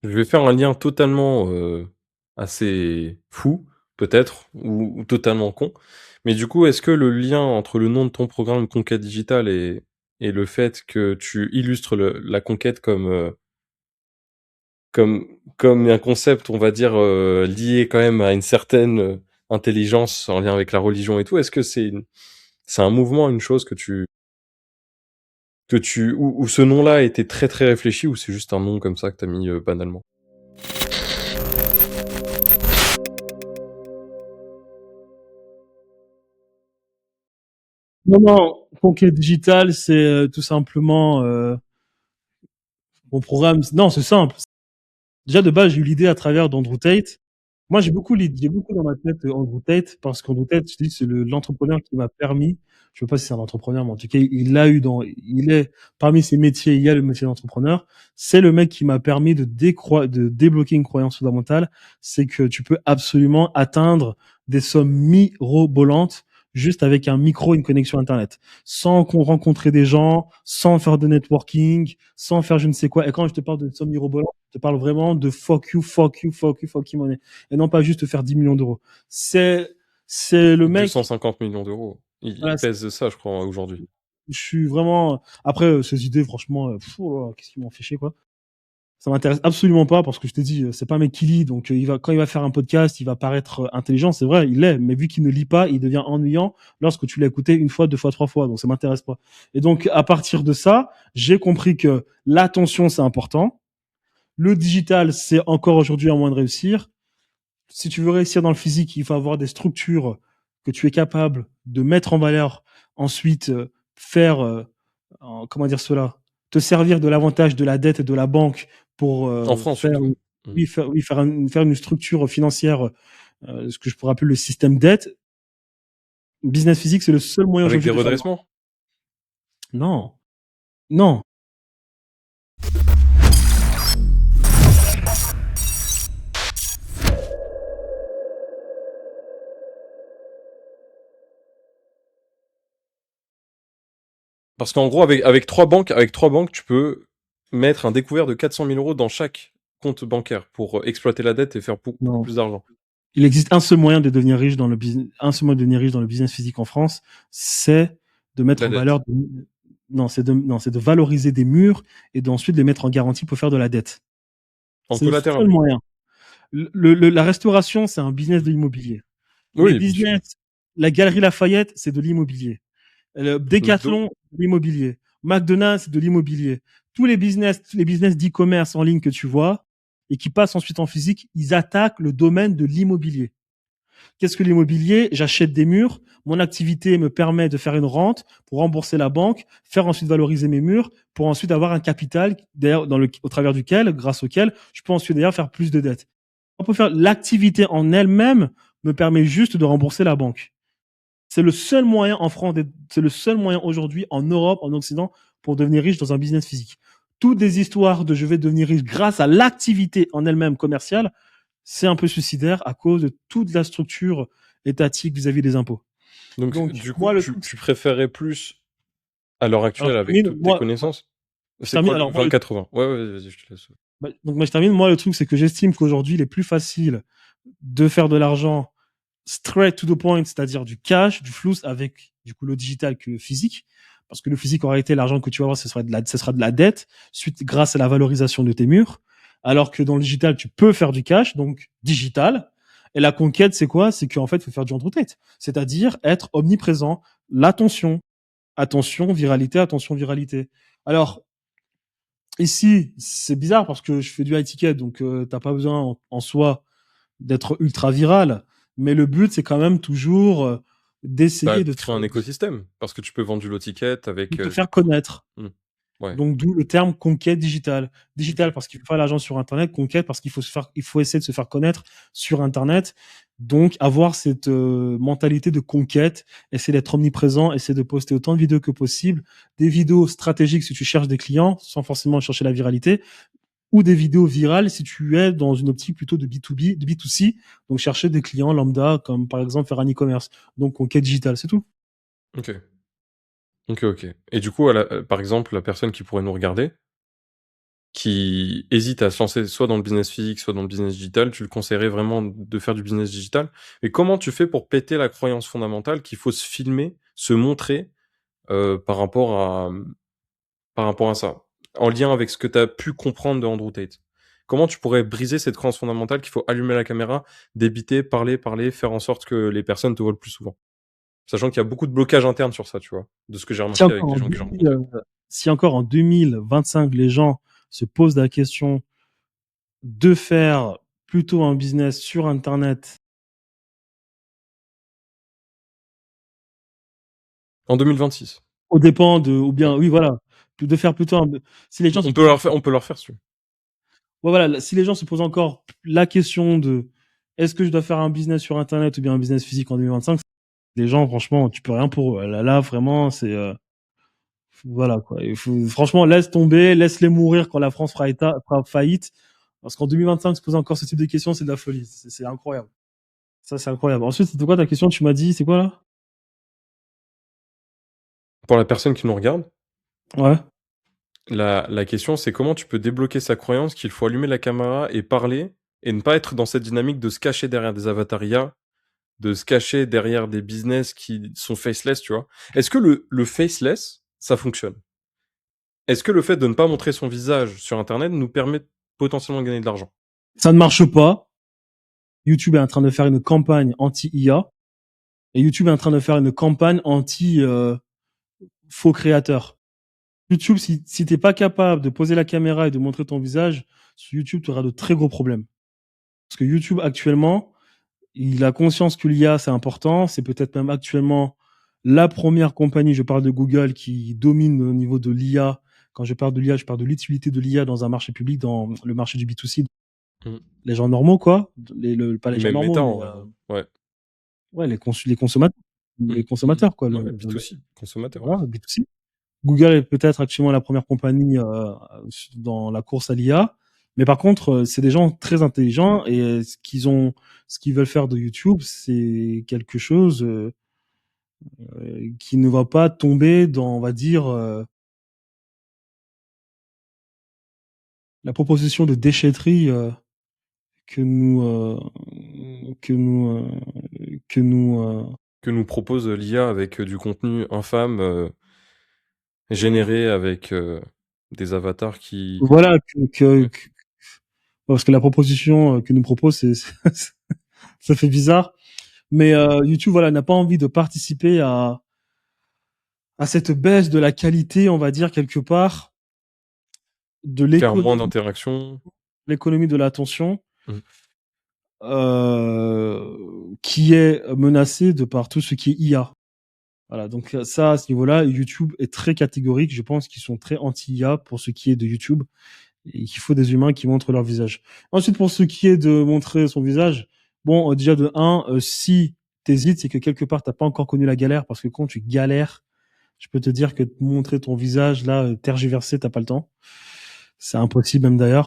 Je vais faire un lien totalement, assez fou, peut-être, ou totalement con. Mais du coup, est-ce que le lien entre le nom de ton programme Conquête Digitale et le fait que tu illustres la conquête comme un concept, on va dire, lié quand même à une certaine, intelligence en lien avec la religion et tout, est-ce que c'est un mouvement, une chose que tu où ce nom-là a été très, très réfléchi ou c'est juste un nom comme ça que tu as mis, banalement? Non, non, Conquête Digital, c'est tout simplement mon programme. Non, c'est simple. Déjà, de base, j'ai eu l'idée à travers d'Andrew Tate. Moi, j'ai beaucoup dans ma tête Andrew Tate, parce qu'Andrew Tate, je dis, c'est l'entrepreneur qui m'a permis, je sais pas si c'est un entrepreneur, mais en tout cas, il est, parmi ses métiers, il y a le métier d'entrepreneur. C'est le mec qui m'a permis de débloquer une croyance fondamentale, c'est que tu peux absolument atteindre des sommes mirobolantes juste avec un micro, une connexion Internet, sans qu'on rencontrer des gens, sans faire de networking, sans faire je ne sais quoi. Et quand je te parle de sommes mirobolantes, je te parle vraiment de fuck you, fuck you, fuck you, fuck you money. Et non pas juste faire 10 millions d'euros. C'est le mec, 250 millions d'euros. Il voilà, pèse ça, je crois, aujourd'hui. je suis vraiment, après, ces idées, franchement, oh là là, qu'est-ce qui m'en fait chier, quoi. Ça m'intéresse absolument pas parce que je t'ai dit, c'est pas un mec qui lit, donc quand il va faire un podcast, il va paraître intelligent, c'est vrai, il l'est, mais vu qu'il ne lit pas, il devient ennuyant lorsque tu l'as écouté une fois, deux fois, trois fois, donc ça m'intéresse pas. Et donc à partir de ça, j'ai compris que l'attention c'est important, le digital c'est encore aujourd'hui un moyen de réussir. Si tu veux réussir dans le physique, il faut avoir des structures que tu es capable de mettre en valeur, ensuite faire, comment dire cela, te servir de l'avantage de la dette et de la banque pour En France, faire, surtout. Mmh. faire une structure financière, ce que je pourrais appeler le système dette. Business physique, c'est le seul moyen Avec aujourd'hui des de faire de l'argent. redressements? Non, non. Parce qu'en gros, avec trois banques, tu peux mettre un découvert de 400 000 euros dans chaque compte bancaire pour exploiter la dette et faire beaucoup Non. plus d'argent. Il existe un seul moyen de devenir riche dans le business, un seul moyen de devenir riche dans le business physique en France, c'est de mettre La en dette. valeur, non, c'est de valoriser des murs et d'ensuite les mettre en garantie pour faire de la dette. En C'est le seul collatéral. moyen. La restauration, c'est un business de l'immobilier. Les Oui, bien sûr. business, la Galerie Lafayette, c'est de l'immobilier. Le McDo. Decathlon, de l'immobilier. McDonald's, c'est de l'immobilier. Tous les business d'e-commerce en ligne que tu vois et qui passent ensuite en physique, ils attaquent le domaine de l'immobilier. Qu'est-ce que l'immobilier? J'achète des murs. Mon activité me permet de faire une rente pour rembourser la banque, faire ensuite valoriser mes murs pour ensuite avoir un capital d'ailleurs au travers duquel, grâce auquel, je peux ensuite d'ailleurs faire plus de dettes. On peut faire l'activité en elle-même me permet juste de rembourser la banque. C'est le seul moyen en France, c'est le seul moyen aujourd'hui en Europe, en Occident, pour devenir riche dans un business physique. Toutes des histoires de je vais devenir riche grâce à l'activité en elle-même commerciale, c'est un peu suicidaire à cause de toute la structure étatique vis-à-vis des impôts. Donc, Donc, du coup, moi, le tu, truc, tu préférerais plus, à l'heure alors actuelle, je avec termine, toutes tes moi, connaissances, je c'est termine, quoi alors moi, 20-80? Ouais, ouais, vas-y, je te laisse. donc moi, je termine, moi, le truc, c'est que j'estime qu'aujourd'hui, il est plus facile de faire de l'argent straight to the point, c'est-à-dire du cash, du flou avec, du coup, le digital que le physique. Parce que le physique, en réalité, l'argent que tu vas avoir, ce sera de la dette, suite, grâce à la valorisation de tes murs. Alors que dans le digital, tu peux faire du cash, donc digital. Et la conquête, c'est quoi? C'est qu'en fait, il faut faire du Andrew Tate. C'est-à-dire être omniprésent. L'attention. Attention, viralité, attention, viralité. Alors, ici, c'est bizarre parce que je fais du high ticket, donc t'as pas besoin en soi d'être ultra viral. Mais le but, c'est quand même toujours Bah, d'essayer de créer un écosystème, parce que tu peux vendre du low ticket de avec... te faire connaître. hmm, ouais, Donc d'où le terme conquête digitale. ok. Digital parce qu'il faut faire l'argent sur Internet, conquête parce il faut essayer de se faire connaître sur Internet. Donc avoir cette mentalité de conquête, essayer d'être omniprésent, essayer de poster autant de vidéos que possible, des vidéos stratégiques si tu cherches des clients sans forcément chercher la viralité, ou des vidéos virales si tu es dans une optique plutôt de B2B, de B2C, donc chercher des clients lambda comme par exemple faire un e-commerce. Donc conquête digitale, c'est tout. Ok. Ok, ok. Et du coup, par exemple, la personne qui pourrait nous regarder, qui hésite à se lancer soit dans le business physique, soit dans le business digital, tu le conseillerais vraiment de faire du business digital? Et comment tu fais pour péter la croyance fondamentale qu'il faut se filmer, se montrer, par rapport à, par rapport à ça? En lien avec ce que tu as pu comprendre de Andrew Tate. Comment tu pourrais briser cette croyance fondamentale qu'il faut allumer la caméra, débiter, parler, parler, faire en sorte que les personnes te voient le plus souvent? Sachant qu'il y a beaucoup de blocages internes sur ça, tu vois? De ce que j'ai Si remarqué avec encore les en gens que j'ai 2000, rencontrés. si encore en 2025, les gens se posent la question de faire plutôt un business sur internet. En 2026. Aux dépens de, ou bien, Ouais. oui, voilà, de faire plutôt si les gens se On peut posent, leur faire, on peut leur faire si tu veux. ouais, voilà, si les gens se posent encore la question de est-ce que je dois faire un business sur internet ou bien un business physique en 2025, les gens, franchement, tu peux rien pour eux. Là, vraiment, c'est, voilà, quoi. Il faut, franchement, laisse tomber, laisse-les mourir quand la France fera faillite. Parce qu'en 2025, se poser encore ce type de questions, c'est de la folie. C'est incroyable. Ça, c'est incroyable. Ensuite, c'était quoi ta question? Tu m'as dit, c'est quoi là? Pour la personne qui nous regarde, Ouais. la question, c'est comment tu peux débloquer sa croyance qu'il faut allumer la caméra et parler et ne pas être dans cette dynamique de se cacher derrière des avatars IA, de se cacher derrière des business qui sont faceless, tu vois? Est-ce que le faceless, ça fonctionne? Est-ce que le fait de ne pas montrer son visage sur internet nous permet potentiellement de gagner de l'argent? Ça ne marche pas. YouTube est en train de faire une campagne anti-IA et YouTube est en train de faire une campagne anti-faux créateurs. YouTube, si t'es pas capable de poser la caméra et de montrer ton visage, sur YouTube, tu auras de très gros problèmes. Parce que YouTube, actuellement, il a conscience que l'IA, c'est important. C'est peut-être même actuellement la première compagnie, je parle de Google, qui domine au niveau de l'IA. Quand je parle de l'IA, je parle de l'utilité de l'IA dans un marché public, dans le marché du B2C. Mmh. Les gens normaux, quoi. Pas les Et gens même normaux, Meta mais en vrai, hein. Ouais. ouais, les consommateurs. Mmh. Les consommateurs, quoi. Ouais, B2C, consommateur, ouais. Voilà, B2C. Google est peut-être actuellement la première compagnie dans la course à l'IA, mais par contre, c'est des gens très intelligents et ce qu'ils veulent faire de YouTube, c'est quelque chose qui ne va pas tomber dans, on va dire, la proposition de déchetterie que nous que nous que nous Que nous propose l'IA avec, du contenu infâme, généré avec, des avatars qui voilà ouais. parce que la proposition que nous propose, ça fait bizarre. Mais YouTube, voilà, n'a pas envie de participer à cette baisse de la qualité, on va dire quelque part, de Faire moins d'interactions. l'économie de l'attention, Mmh. qui est menacée de par tout ce qui est IA. Voilà, donc ça, à ce niveau-là, YouTube est très catégorique. Je pense qu'ils sont très anti-IA pour ce qui est de YouTube et qu'il faut des humains qui montrent leur visage. Ensuite, pour ce qui est de montrer son visage, bon, déjà de un, si t'hésites, c'est que quelque part t'as pas encore connu la galère, parce que quand tu galères, je peux te dire que montrer ton visage là, tergiversé, t'as pas le temps. C'est impossible même d'ailleurs.